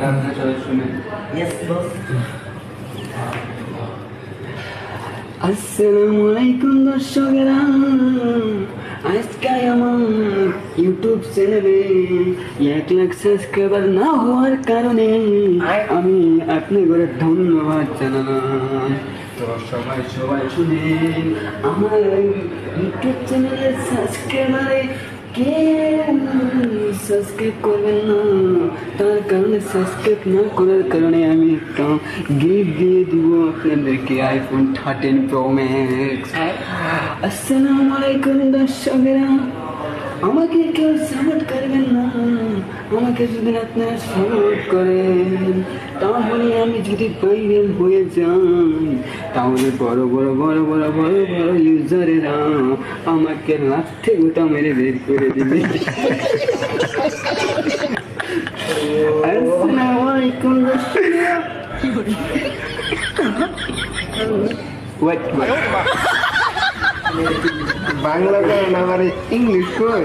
আপনার সবাই শুনেন। Yes, boss. আসসালামু আলাইকুম দর্শকেরা, আজকে আমার ইউটিউব চ্যানেলে 1 লাখ সাবস্ক্রাইবার না হওয়ার কারণে আমি আপনাদের ধন্যবাদ জানালাম। তো সবাই সবাই শুনেন, আমার ইউটিউব চ্যানেলের সাবস্ক্রাইবারে কে সাবস্ক্রাইব করবেন না, তার কারণে সাবস্ক্রাইব না করার কারণে আমি একটা গিফট দিয়ে দিব আপনাদেরকে, আইফোন 13 প্রো ম্যাক্স। আসসালামু আলাইকুম দর্শকেরা, আমাকে কেউ সাপোর্ট করবেন না, আমাকে যদি আপনারা সাপোর্ট করেন তাহলে আমি যদি ভাইরাল হয়ে যাই তাহলে বড় বড় বড় বড় বড় বড় ইউজারেরা আমাকে লাথে গোটা মেরে বের করে দিবে। আসসালামু আলাইকুম দর্শকেরা। What? বাংলা করেন আমার ইংলিশ কই